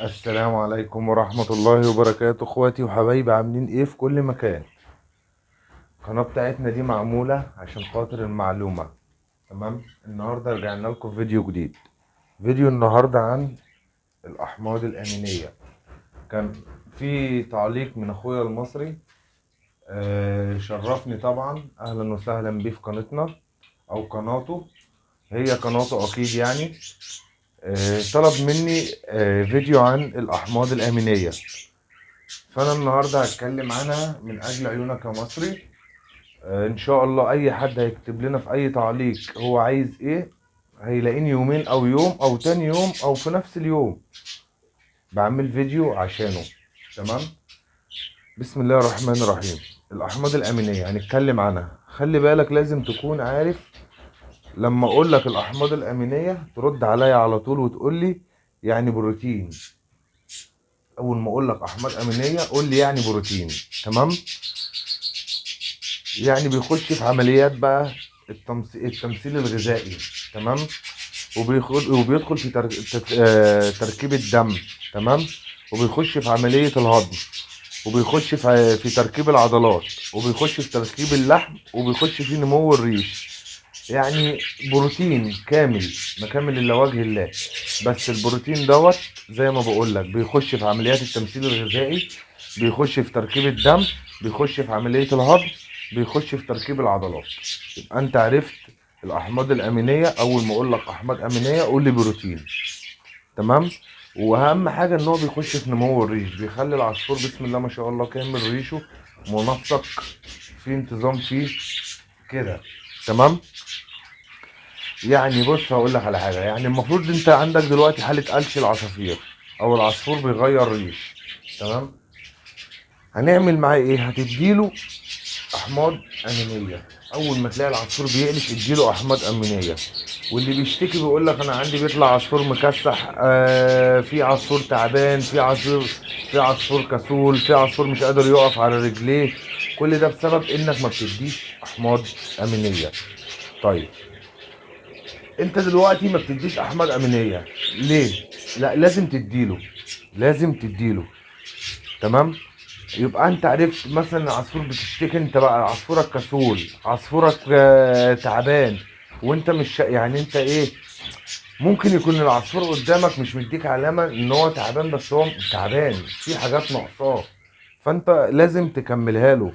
السلام عليكم ورحمة الله وبركاته، اخواتي وحبايبي، عاملين ايه في كل مكان؟ القناة بتاعتنا دي معمولة عشان خاطر المعلومة. تمام. النهاردة رجعنا لكم فيديو جديد. فيديو النهاردة عن الأحماض الأمينية. كان في تعليق من اخويا المصري، شرفني طبعا، اهلا وسهلا بيه في قناتنا او قناته، هي قناته اكيد يعني. طلب مني فيديو عن الأحماض الأمينية، فانا النهارده هتكلم عنها من اجل عيونك يا مصري. ان شاء الله اي حد هيكتب لنا في اي تعليق هو عايز ايه، هيلاقيني يومين او يوم او تاني يوم او في نفس اليوم بعمل فيديو عشانه. تمام. بسم الله الرحمن الرحيم. الاحماض الامينيه هنتكلم عنها. خلي بالك لازم تكون عارف، لما اقول لك الاحماض الامينيه ترد عليا على طول وتقول لي يعني بروتين. اول ما اقول لك احماض امينيه قول لي يعني بروتين. تمام. يعني بيخش في عمليات بقى التمثيل الغذائي. تمام. وبيدخل في تركيب الدم. تمام. وبيخش في عملية الهضم، وبيخش في تركيب العضلات، وبيخش في تركيب اللحم، وبيخش في نمو الريش. يعني بروتين كامل، مكامل الا وجه الله. بس البروتين دوت زي ما بقول لك بيخش في عمليات التمثيل الغذائي، بيخش في تركيب الدم، بيخش في عملية الهضم، بيخش في تركيب العضلات. يبقى انت عرفت الاحماض الامينية. اول ما اقول لك احماض امينية قول لي بروتين. تمام. واهم حاجة ان هو بيخش في نمو الريش، بيخلي العصفور بسم الله ما شاء الله كامل ريشه منسق، في انتظام فيه كده. تمام. يعني بص هقول لك على حاجه، يعني المفروض انت عندك دلوقتي حاله قلش العصافير او العصفور بيغير ريش. تمام. هنعمل معاه ايه؟ هتديله احماض امينيه. اول ما تلاقي العصفور بيقلش اديله احماض امينيه. واللي بيشتكي بيقول لك انا عندي بيطلع عصفور مكسح، في عصفور تعبان، في عصفور كسول، في عصفور مش قادر يقف على رجليه. كل ده بسبب انك ما بتديش احماض امينيه. طيب، انت دلوقتي ما بتديش احماض امينيه ليه؟ لا، لازم تديله، لازم تديله. تمام. يبقى انت عرفت مثلا عصفور بتشتكي انت بقى، عصفورك كسول، عصفورك تعبان، وانت مش يعني انت ايه، ممكن يكون العصفور قدامك مش مديك علامه ان هو تعبان، بس هو تعبان في حاجات ناقصاه، فانت لازم تكملها له.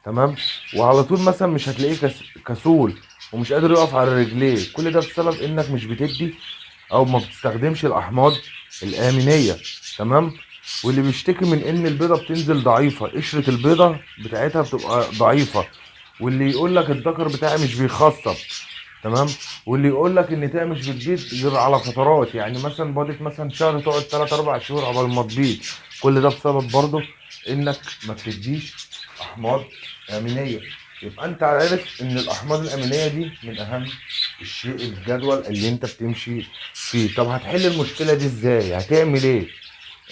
تمام. وعلى طول مثلا مش هتلاقيه كسول ومش قادر يقف على رجليه. كل ده بسبب انك مش بتدي او ما بتستخدمش الاحماض الامينيه. تمام. واللي بيشتكي من ان البيضه بتنزل ضعيفه، قشره البيضه بتاعتها بتبقى ضعيفه، واللي يقول لك الذكر بتاعي مش بيخصب. تمام. واللي يقول لك ان تاعي مش بتبيض غير على فترات، يعني مثلا بيضت مثلا شهر تقعد 3 4 شهور قبل ما تبيض. كل ده بسبب برضه انك ما بتديش احماض امينيه. يبقى انت عارف ان الاحماض الامينيه دي من اهم الشيء، الجدول اللي انت بتمشي فيه. طب هتحل المشكله دي ازاي؟ هتعمل ايه؟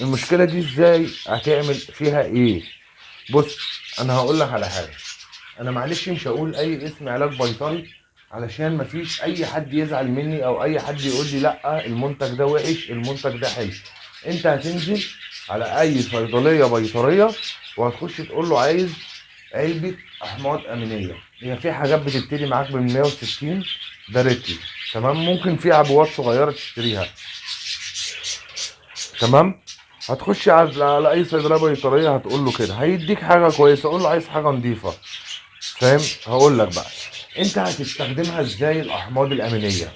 المشكله دي ازاي هتعمل فيها ايه؟ بص، انا هقول لك على حاجه. انا معلش مش هقول اي اسم علاج بيطري علشان مفيش اي حد يزعل مني او اي حد يقول لي لا المنتج ده وحش المنتج ده حلو. انت هتنزل على اي صيدليه بيطريه وهتخش تقول له عايز علبه احماض امينيه. هي في حاجات بتبتدي معاك من 160، ده ريتل. تمام. ممكن في عبوات صغيره تشتريها. تمام. هتخش على اي صيدليه بيطريه هتقول له كده هيديك حاجه كويسه، قول له عايز حاجه نظيفه. فاهم؟ هقول لك بقى انت هتستخدمها ازاي الاحماض الامينيه.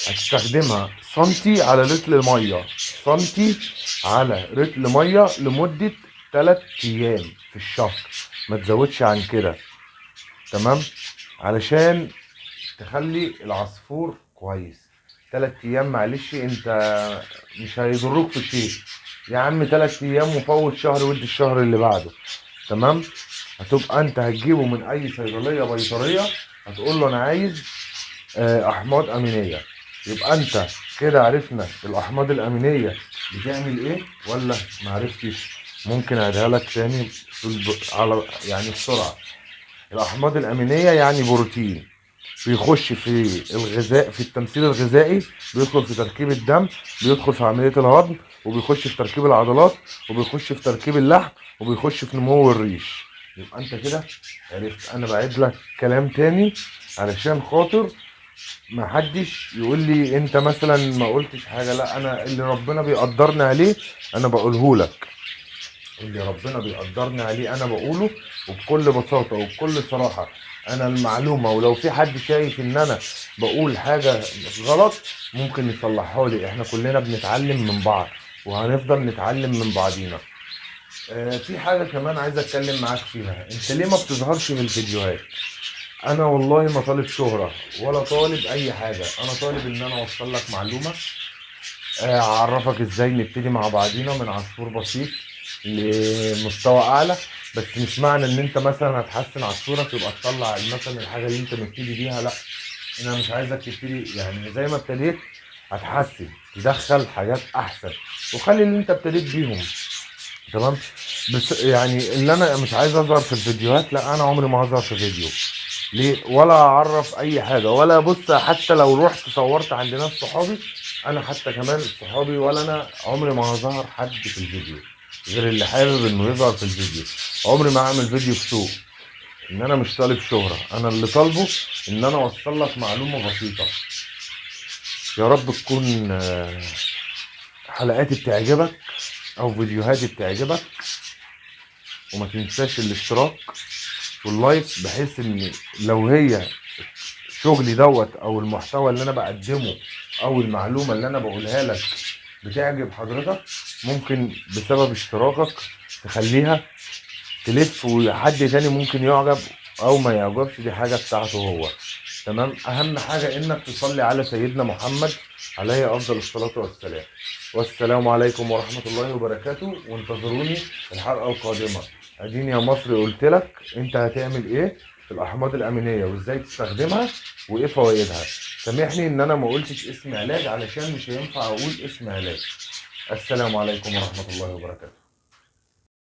هتستخدمها سنتي على لتر ميه، سنتي على لتر ميه لمده 3 ايام في الشهر، ما تزودش عن كده. تمام. علشان تخلي العصفور كويس. 3 ايام معلش انت مش هيضروك في شيء. يا عم 3 ايام وفوت شهر ودي الشهر اللي بعده. تمام. هتبقى انت هتجيبه من اي صيدليه بيطريه، هتقول له انا عايز احماض امينيه. يبقى انت كده عرفنا الاحماض الامينيه بتعمل ايه ولا ما عرفتش؟ ممكن اعيدها لك تاني على يعني بسرعه. الاحماض الامينيه يعني بروتين بيخش في الغذاء، في التمثيل الغذائي، بيدخل في تركيب الدم، بيدخل في عمليه الهضم، وبيخش في تركيب العضلات، وبيخش في تركيب اللحم، وبيخش في نمو الريش. يبقى انت كده عرفت. انا بعيد لك كلام تاني علشان خاطر ما حدش يقول لي انت مثلا ما قلتش حاجه. لا، انا اللي ربنا بيقدرني عليه انا بقوله لك، اللي ربنا بيقدرني عليه انا بقوله، وبكل بساطه وبكل صراحه. انا المعلومه، ولو في حد شايف ان انا بقول حاجه غلط ممكن يصلحها لي. احنا كلنا بنتعلم من بعض وهنفضل نتعلم من بعضينا. في حاجه كمان عايز اتكلم معاك فيها. انت ليه ما بتظهرش في الفيديوهات؟ انا والله ما طالب شهرة ولا طالب اي حاجة. انا طالب ان انا اوصل لك معلومة، اعرفك ازاي نبتدي مع بعضينا من عصفور بسيط لمستوى اعلى. بس مش معنى ان انت مثلا هتحسن عصفورك يبقى تطلع مثلا الحاجة اللي انت مبتدي بيها. لا، انا مش عايزك تبتدي يعني زي ما ابتديت، هتحسن تدخل حاجات احسن، وخلي اللي انت ابتديت بيهم. تمام. بس يعني اللي انا مش عايز اظهر في الفيديوهات، لا انا عمري ما هظهر في فيديو. ليه؟ ولا اعرف اي حاجه، ولا بص حتى لو رحت صورت عند ناس صحابي، انا حتى كمان صحابي ولا انا عمري ما هظهر حد في الفيديو غير اللي حابب انه يظهر في الفيديو. عمري ما اعمل فيديو بسوق. ان انا مش طالب شهره، انا اللي طالبه ان انا اوصل لك معلومه بسيطه. يا رب تكون حلقاتي بتعجبك او فيديوهاتي بتعجبك. وما تنساش الاشتراك واللايك، بحيث ان لو هي شغلي دوت او المحتوى اللي انا بقدمه او المعلومه اللي انا بقولها لك بتعجب حضرتك، ممكن بسبب اشتراكك تخليها تلف وحد تاني ممكن يعجب او ما يعجبش، دي حاجه بتاعته هو. تمام. اهم حاجه انك تصلي على سيدنا محمد عليه افضل الصلاه والسلام. والسلام عليكم ورحمه الله وبركاته. وانتظروني في الحلقه القادمه. اديني يا مصري قلت لك انت هتعمل ايه في الاحماض الامينيه وازاي تستخدمها وايه فوائدها. سامحني ان انا ما قلتش اسم علاج علشان مش هينفع اقول اسم علاج. السلام عليكم ورحمه الله وبركاته.